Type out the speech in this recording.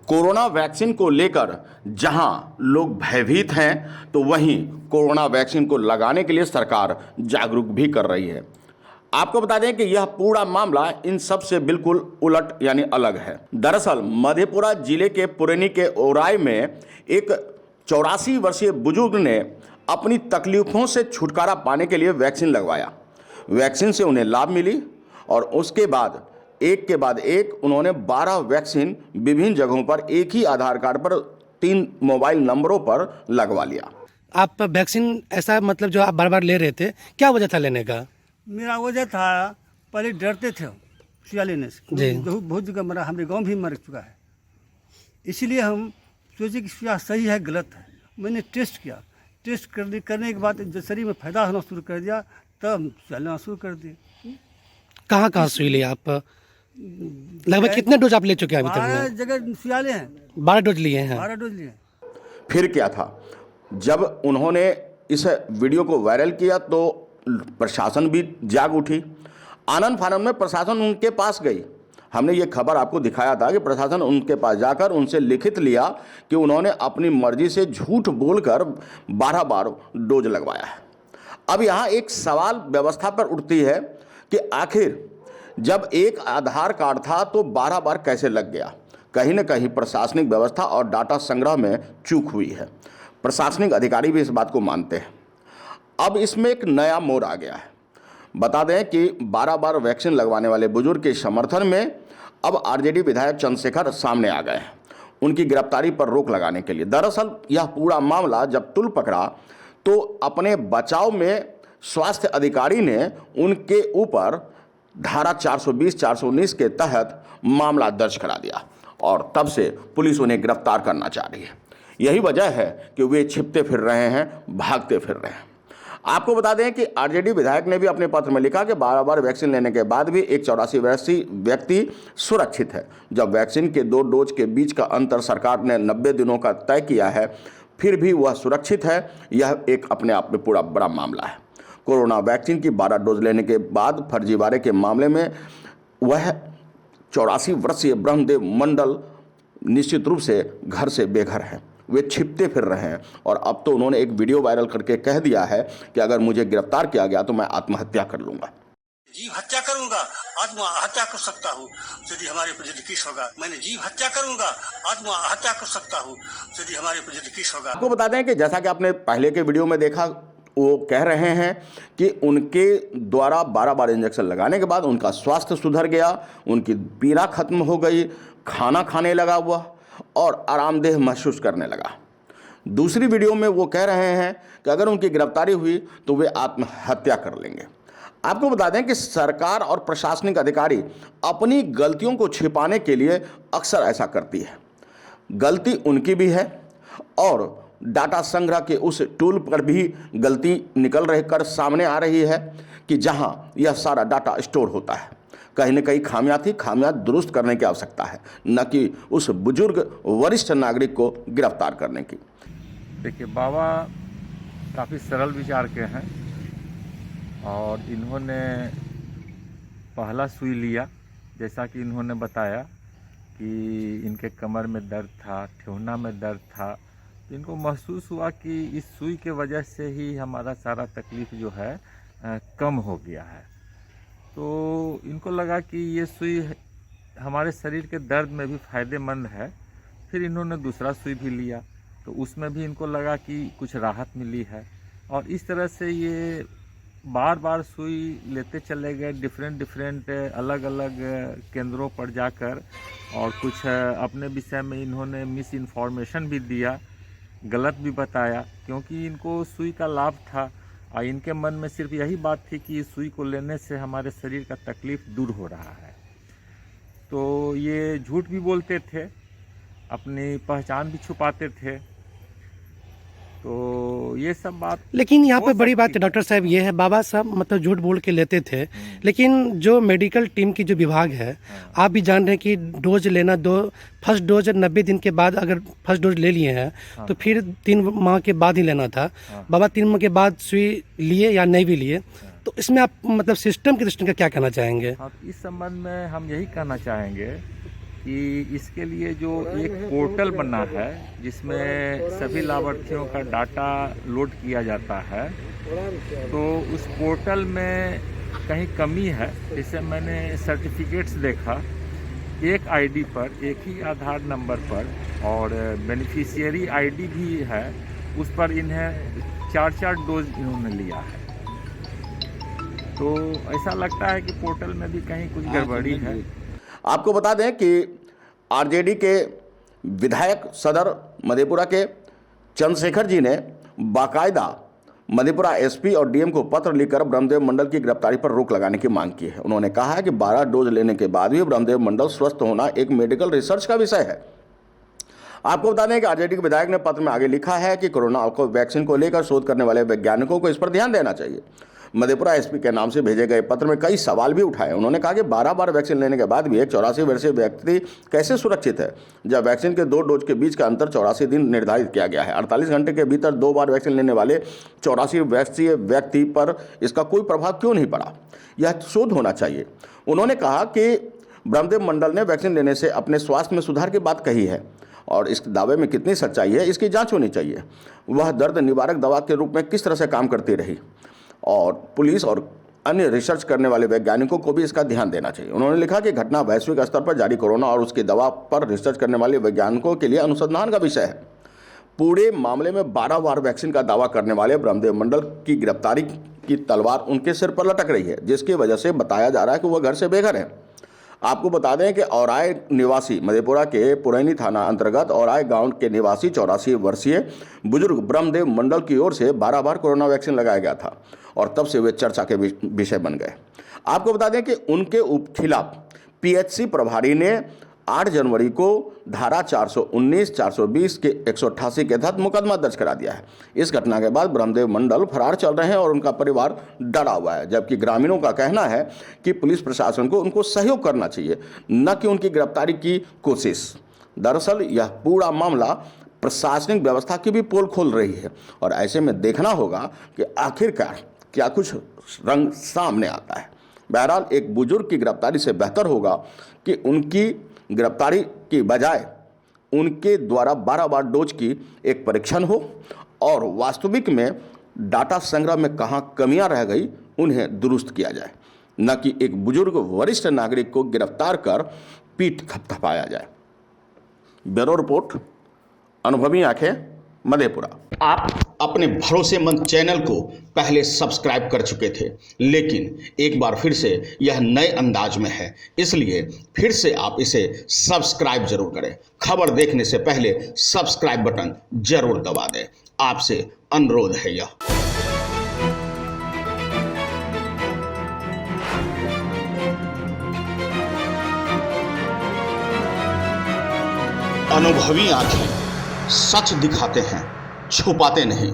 Corona vaccine को लेकर जहां लोग भयभीत हैं तो वहीं कोरोना वैक्सीन को लगाने के लिए सरकार जागरूक भी कर रही है। आपको बता दें कि यह पूरा मामला इन सब से बिल्कुल उलट यानी अलग है। दरअसल मधेपुरा जिले के पुरैनी के ओराई में एक 84 वर्षीय बुजुर्ग ने अपनी तकलीफों से छुटकारा पाने के लिए वैक्सीन लगवाया। वैक्सीन से उन्हें लाभ मिली और उसके बाद एक उन्होंने 12 वैक्सीन विभिन्न जगहों पर एक ही आधार कार्ड पर 3 मोबाइल नंबरों पर लगवा लिया। आप वैक्सीन ऐसा मतलब जो आप बार बार ले रहे थे, क्या वजह था लेने का? मेरा वजह था, पहले डरते थे सुइया लेने से। जी। बहुत जगह मरा, हमारे गांव भी मर चुका है। इसीलिए हम सोचे कि सुइया सही है गलत है। मैंने टेस्ट किया, टेस्ट करने के बाद जब शरीर में फायदा होना शुरू कर दिया तब सुइया लेना शुरू कर दिए। कहाँ सुई लिए आप? लगभग कितने डोज आप ले चुके हैं अभी 12 तक में? जगह सुइया लिए हैं, 12 डोज लिए हैं। 12 डोज लिए। फिर क्या था, जब उन्होंने इस वीडियो को वायरल किया तो प्रशासन भी जाग उठी। आनन फानन में प्रशासन उनके पास गई। हमने ये खबर आपको दिखाया था कि प्रशासन उनके पास जाकर उनसे लिखित लिया कि उन्होंने अपनी मर्जी से झूठ बोलकर 12 बार डोज लगवाया है। अब यहाँ एक सवाल व्यवस्था पर उठती है कि आखिर जब एक आधार कार्ड था तो 12 बार कैसे लग गया? कहीं न कहीं प्रशासनिक व्यवस्था और डाटा संग्रह में चूक हुई है। प्रशासनिक अधिकारी भी इस बात को मानते हैं। अब इसमें एक नया मोड़ आ गया है। बता दें कि 12 बार वैक्सीन लगवाने वाले बुजुर्ग के समर्थन में अब आरजेडी विधायक चंद्रशेखर सामने आ गए हैं उनकी गिरफ्तारी पर रोक लगाने के लिए। दरअसल यह पूरा मामला जब तुल पकड़ा तो अपने बचाव में स्वास्थ्य अधिकारी ने उनके ऊपर धारा 420, 419 के तहत मामला दर्ज करा दिया और तब से पुलिस उन्हें गिरफ्तार करना चाह रही है। यही वजह है कि वे छिपते फिर रहे हैं, भागते फिर रहे हैं। आपको बता दें कि आरजेडी विधायक ने भी अपने पत्र में लिखा कि 12 बार वैक्सीन लेने के बाद भी एक 84 वर्षीय व्यक्ति सुरक्षित है। जब वैक्सीन के 2 डोज के बीच का अंतर सरकार ने 90 दिनों का तय किया है, फिर भी वह सुरक्षित है। यह एक अपने आप में पूरा बड़ा मामला है। कोरोना वैक्सीन की 12 डोज लेने के बाद फर्जीवाड़े के मामले में वह 84 वर्षीय ब्रह्मदेव मंडल निश्चित रूप से घर से बेघर हैं। वे छिपते फिर रहे हैं और अब तो उन्होंने एक वीडियो वायरल करके कह दिया है कि अगर मुझे गिरफ्तार किया गया तो मैं आत्महत्या कर लूंगा। जीव हत्या करूंगा, आत्महत्या कर सकता हूँ यदि हमारे ऊपर यदि केस होगा। मैंने जीव हत्या करूंगा, आत्महत्या कर सकता हूँ यदि हमारे ऊपर यदि केस होगा। आपको बता दें कि जैसा कि आपने पहले के वीडियो में देखा, वो कह रहे हैं कि उनके द्वारा 12 बार इंजेक्शन लगाने के बाद उनका स्वास्थ्य सुधर गया, उनकी पीड़ा खत्म हो गई, खाना खाने लगा हुआ और आरामदेह महसूस करने लगा। दूसरी वीडियो में वो कह रहे हैं कि अगर उनकी गिरफ्तारी हुई तो वे आत्महत्या कर लेंगे। आपको बता दें कि सरकार और प्रशासनिक अधिकारी अपनी गलतियों को छिपाने के लिए अक्सर ऐसा करती है। गलती उनकी भी है और डाटा संग्रह के उस टूल पर भी गलती निकल रही कर सामने आ रही है कि जहां यह सारा डाटा स्टोर होता है। कहीं न कहीं खामियां थी, खामियां दुरुस्त करने की आवश्यकता है, न कि उस बुजुर्ग वरिष्ठ नागरिक को गिरफ्तार करने की। देखिए, बाबा काफ़ी सरल विचार के हैं और इन्होंने पहला सुई लिया, जैसा कि इन्होंने बताया कि इनके कमर में दर्द था, ठेहुना में दर्द था, तो इनको महसूस हुआ कि इस सुई के वजह से ही हमारा सारा तकलीफ़ जो है कम हो गया है। तो इनको लगा कि ये सुई हमारे शरीर के दर्द में भी फ़ायदेमंद है। फिर इन्होंने दूसरा सुई भी लिया तो उसमें भी इनको लगा कि कुछ राहत मिली है और इस तरह से ये बार बार सुई लेते चले गए डिफरेंट अलग अलग केंद्रों पर जाकर। और कुछ अपने विषय में इन्होंने मिस इन्फॉर्मेशन भी दिया, गलत भी बताया, क्योंकि इनको सुई का लाभ था और इनके मन में सिर्फ यही बात थी कि इस सुई को लेने से हमारे शरीर का तकलीफ़ दूर हो रहा है। तो ये झूठ भी बोलते थे, अपनी पहचान भी छुपाते थे। तो ये सब बात, लेकिन यहाँ पे बड़ी बात डॉक्टर साहब ये है, बाबा साहब मतलब झूठ बोल के लेते थे, लेकिन जो मेडिकल टीम की जो विभाग है, आप भी जान रहे हैं कि डोज लेना फर्स्ट डोज 90 दिन के बाद अगर फर्स्ट डोज ले लिए हैं तो फिर 3 माह के बाद ही लेना था। बाबा 3 माह के बाद सुई लिए या नहीं भी लिए, तो इसमें आप मतलब सिस्टम की दृष्टि का क्या कहना चाहेंगे? इस संबंध में हम यही कहना चाहेंगे कि इसके लिए जो एक पोर्टल बना है जिसमें सभी लाभार्थियों का डाटा लोड किया जाता है, तो उस पोर्टल में कहीं कमी है। जैसे मैंने सर्टिफिकेट्स देखा, एक आईडी पर एक ही आधार नंबर पर और बेनिफिशियरी आईडी भी है, उस पर इन्हें 4 डोज इन्होंने लिया है। तो ऐसा लगता है कि पोर्टल में भी कहीं कुछ गड़बड़ी है। आपको बता दें कि आरजेडी के विधायक सदर मधेपुरा के चंद्रशेखर जी ने बाकायदा मधेपुरा एसपी और डीएम को पत्र लिखकर ब्रह्मदेव मंडल की गिरफ्तारी पर रोक लगाने की मांग की है। उन्होंने कहा है कि 12 डोज लेने के बाद भी ब्रह्मदेव मंडल स्वस्थ होना एक मेडिकल रिसर्च का विषय है। आपको बता दें कि आरजेडी के विधायक ने पत्र में आगे लिखा है कि कोरोना वैक्सीन को लेकर शोध करने वाले वैज्ञानिकों को इस पर ध्यान देना चाहिए। मधेपुरा एसपी के नाम से भेजे गए पत्र में कई सवाल भी उठाए। उन्होंने कहा कि 12 बार वैक्सीन लेने के बाद भी एक 84 वर्षीय व्यक्ति कैसे सुरक्षित है, जब वैक्सीन के 2 डोज के बीच का अंतर 84 दिन निर्धारित किया गया है। 48 घंटे के भीतर 2 बार वैक्सीन लेने वाले 84 वर्षीय व्यक्ति पर इसका कोई प्रभाव क्यों नहीं पड़ा, यह शोध होना चाहिए। उन्होंने कहा कि ब्रह्मदेव मंडल ने वैक्सीन लेने से अपने स्वास्थ्य में सुधार की बात कही है और इस दावे में कितनी सच्चाई है, इसकी जांच होनी चाहिए। वह दर्द निवारक दवा के रूप में किस तरह से काम करती रही और पुलिस और अन्य रिसर्च करने वाले वैज्ञानिकों को भी इसका ध्यान देना चाहिए। उन्होंने लिखा कि घटना वैश्विक स्तर पर जारी कोरोना और उसकी दवा पर रिसर्च करने वाले वैज्ञानिकों के लिए अनुसंधान का विषय है। पूरे मामले में 12 बार वैक्सीन का दावा करने वाले ब्रह्मदेव मंडल की गिरफ्तारी की तलवार उनके सिर पर लटक रही है, जिसकी वजह से बताया जा रहा है कि वह घर से बेघर है। आपको बता दें कि औराय निवासी मधेपुरा के पुरैनी थाना अंतर्गत औराय गांव के निवासी 84 वर्षीय बुजुर्ग ब्रह्मदेव मंडल की ओर से 12 बार कोरोना वैक्सीन लगाया गया था और तब से वे चर्चा के विषय बन गए। आपको बता दें कि उनके खिलाफ पीएचसी प्रभारी ने 8 जनवरी को धारा 419, 420 के 188 के तहत मुकदमा दर्ज करा दिया है। इस घटना के बाद ब्रह्मदेव मंडल फरार चल रहे हैं और उनका परिवार डरा हुआ है, जबकि ग्रामीणों का कहना है कि पुलिस प्रशासन को उनको सहयोग करना चाहिए, न कि उनकी गिरफ्तारी की कोशिश। दरअसल यह पूरा मामला प्रशासनिक व्यवस्था की भी पोल खोल रही है और ऐसे में देखना होगा कि आखिरकार क्या कुछ रंग सामने आता है। बहरहाल एक बुजुर्ग की गिरफ्तारी से बेहतर होगा कि उनकी गिरफ्तारी की बजाय उनके द्वारा 12 बार डोज की एक परीक्षण हो और वास्तविक में डाटा संग्रह में कहाँ कमियां रह गई उन्हें दुरुस्त किया जाए, न कि एक बुजुर्ग वरिष्ठ नागरिक को गिरफ्तार कर पीठ थपथपाया जाए। ब्यूरो रिपोर्ट, अनुभवी आंखें, मधेपुरा। आप अपने भरोसेमंद चैनल को पहले सब्सक्राइब कर चुके थे, लेकिन एक बार फिर से यह नए अंदाज में है, इसलिए फिर से आप इसे सब्सक्राइब जरूर करें। खबर देखने से पहले सब्सक्राइब बटन जरूर दबा दें, आपसे अनुरोध है यह। अनुभवी आंखें सच दिखाते हैं, छुपाते नहीं।